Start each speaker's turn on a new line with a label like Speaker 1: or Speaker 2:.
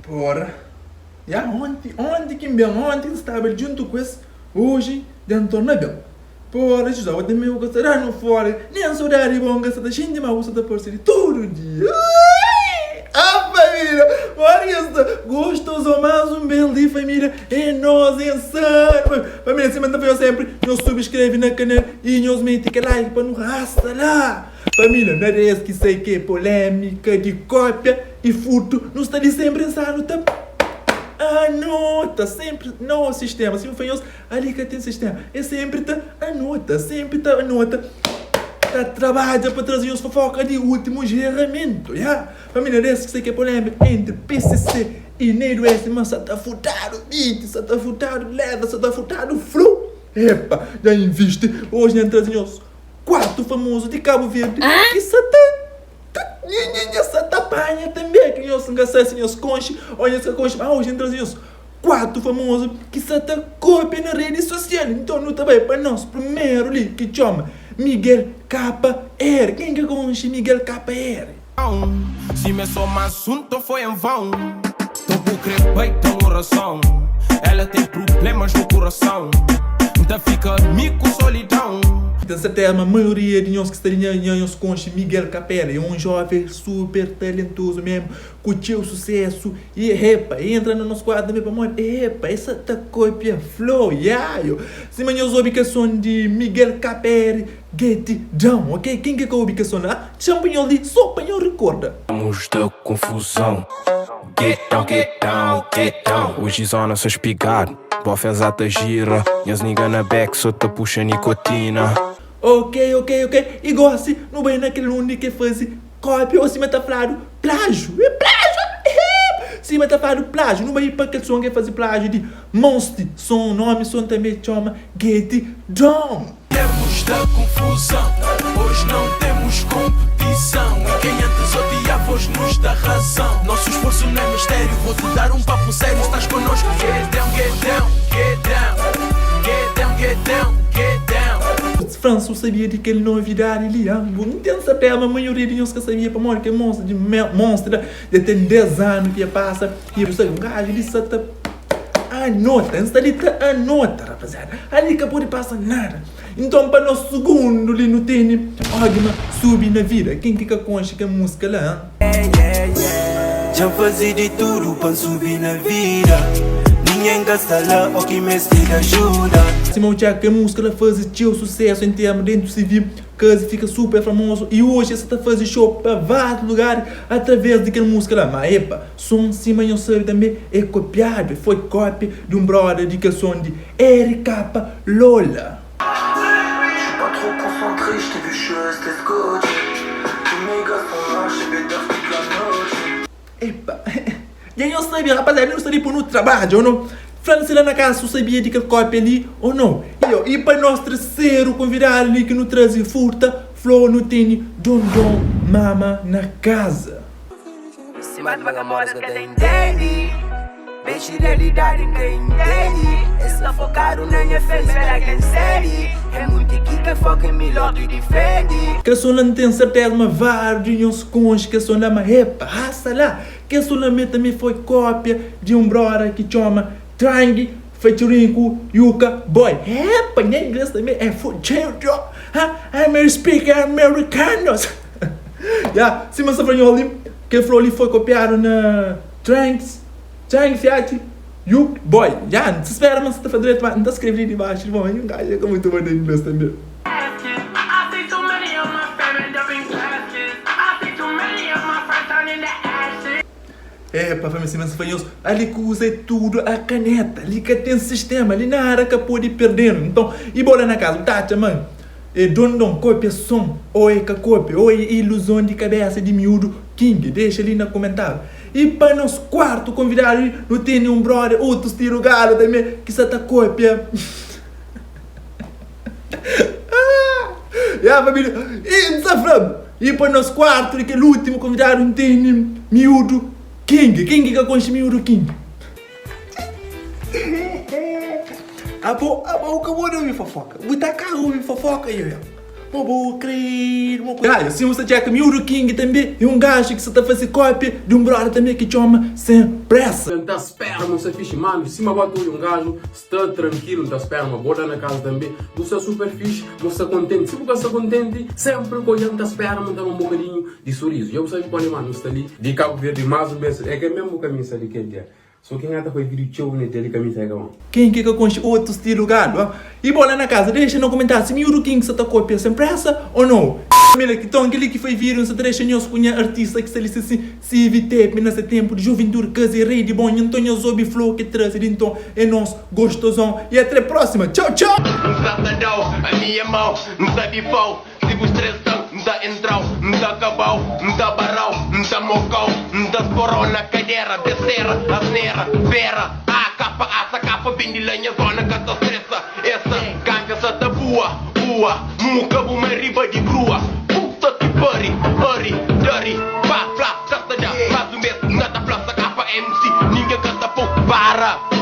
Speaker 1: Porra. Já ontem que estava junto com esse, hoje já não torna bem. Porra, já estava também o que no fora, nem saudade bom que está gente mal usa da parceria todo dia. Ah, família, olha gostoso mais um belo dia, família, é nós insano. Família, se manda sempre, nos subscreve na canal e nos mete que like para nos rasta lá. Família, não é que sei que é polêmica de cópia e furto, não está de sempre insano, tá? Anota, sempre, não o sistema, se não foi ali que tem sistema, é sempre tá, anota, tá, trabalha para trazer os fofoca de último gerramento, já? Família, desse que sei que é polêmica entre PCC e Neiro S, mas só tá furtado beat, só tá furtado leather, só tá furtado flow, epa, já investe, hoje nem trazem os 4 famosos de Cabo Verde, que só tá essa tapanha também, que nós não gastamos os conches, olha essa concha, mas hoje entre os 4 famosos que só tá cópia na rede social, então não tá bem para nós, primeiro ali, que chama Miguel KR, quem que conhece Miguel KR?
Speaker 2: Se me só um assunto foi em vão, tô por crer tão oração, ela tem problemas no coração, então fica mico solidão.
Speaker 1: Tem certeza, a maioria de nós que estariam com Miguel KR é um jovem super talentoso mesmo, com o seu sucesso, e repa, entra no nosso quadro também para morrer, repa, essa tá cópia flow, yayo. Se amanhã a ubicação de Miguel KR, get down, ok? Quem que é a ubicação lá? Champanhol ali, só para eu recorda.
Speaker 2: Vamos da confusão, get down, get down, get down. Hoje zona só espigar, bofes ata gira, e as nigga na back só te puxa nicotina.
Speaker 1: Ok, e goste, não vai naquele único que faz cópia ou se meta falado plágio, é plágio, se meta falado plágio, não vai ir para aquele som que faz plágio de Monster, nome também chama Get Down.
Speaker 2: Temos da confusão, hoje não temos competição, e quem antes odiava hoje nos dá razão, nosso esforço não é mistério, vou-te dar um papo sério, estás connosco, get down, get down, get down, get down, get down, get down.
Speaker 1: França sabia de que ele não virar ele não tem certeza, a maioria de nós que sabia para morrer que é monstro de tem 10 anos que passa e você um gajo ele só tá anota, anota, rapaziada, ali que pode passar nada. Então para nós segundo ali no tênis, alguma sube na vida, quem fica com a música lá?
Speaker 3: Já fazia de tudo para subir na vida, ninguém gasta lá o que me estira ajuda.
Speaker 1: Simão Tiago, que a música ela faz teu sucesso em termos dentro do civil, que fica super famoso e hoje você está fazendo show para vários lugares através daquela música lá. Mas epa, som cima eu sei também é copiado, foi cópia de um brother de canção de RK Lola.
Speaker 3: Pas trop concentré, je t'ai vu, je suis resté scotché. Tous mes gars sont là, je vais faire toute la noite.
Speaker 1: Epa, e eu sabia, rapaziada, não sabia por no trabalho ou não? França lá na casa, sabia de que cópia ali ou não? E para nós terceiro convidado ali que nos traz furta, flow no tem Dom Mama na casa.
Speaker 4: Se mata vagabondas que tem entende, mexe realidade ninguém entende. Essa focado na minha fé, será que é série? É muito que foca em melhor e defende.
Speaker 1: Que a sua não tem certeza, mas vários cons que a sua não repa, raça lá. Que a sua também foi cópia de um brother que chama Trang, featuring com Yuka Boy. Epa, em inglês também é fudido. I'm speaking americanos. Yeah, se você for ali, que flow ali foi copiado na Trang Fiat Yuka Boy. Yeah, se espera, mas você está fazendo direito, mas não está escrevendo ali embaixo. Bom, um gajo que é muito bom em inglês também. Epa, família, se você foi ali que usei tudo a caneta, ali que tem sistema, ali na área que pode ir perdendo. Então, e bola na casa, tá, mãe? E dondon, cópia som, ou é que cópia, ou é ilusão de cabeça de miúdo King, deixa ali no comentário. E para nós quarto convidado, não tem um brother, outro tiro galo também, que só tá cópia. Família, e desaframos. E para nós quarto, que é o último convidado, não tem miúdo King, quem que conhece miúdo King? Acabou de ouvir fofoca. Vou tacar ouvir fofoca aí, vou crer, assim você já que Miuro King também é gajo que você está a fazer cópia de brother também que chama sem pressa.
Speaker 5: Tá espera, não se fixe, mano. Se me bateu gajo, está tranquilo, tá espera, uma boa na casa também. Você é super fixe, você é contente. Se você está contente, sempre olhando, tá espera, me dá um bocadinho de sorriso. E eu sei que mano, está ali, de Cabo Verde, mais ou menos, é que é mesmo o caminho ali que é. Só quem até foi vídeo tchau nele caminho sai com.
Speaker 1: Quem que conhece outro estilo gado? E bola na casa, deixa no comentário se Miuro King você está cópia sem pressa ou não. Família, que estão aquele que foi vir, se deixa nós conhecer artista que se ali se evite nesse tempo de juventude, casa e rei de bom, então eu soube flow que traz, então é nosso gostosão. E até a próxima, tchau, tchau!
Speaker 6: A minha mão, não tá bifão, se vos estressam, não tá entrão, não tá cabal, não tá barral, não tá mocão, não tá esporão na cadeira, descer, asneira, vera, a capa, vem de lenha, zona que tá estressa, essa ganga só tá boa, muca, uma riba de grua, puta que pari, dirty, pá, plá, tá já, faz o mesmo, nada plaça, capa MC, ninguém canta pouco, para.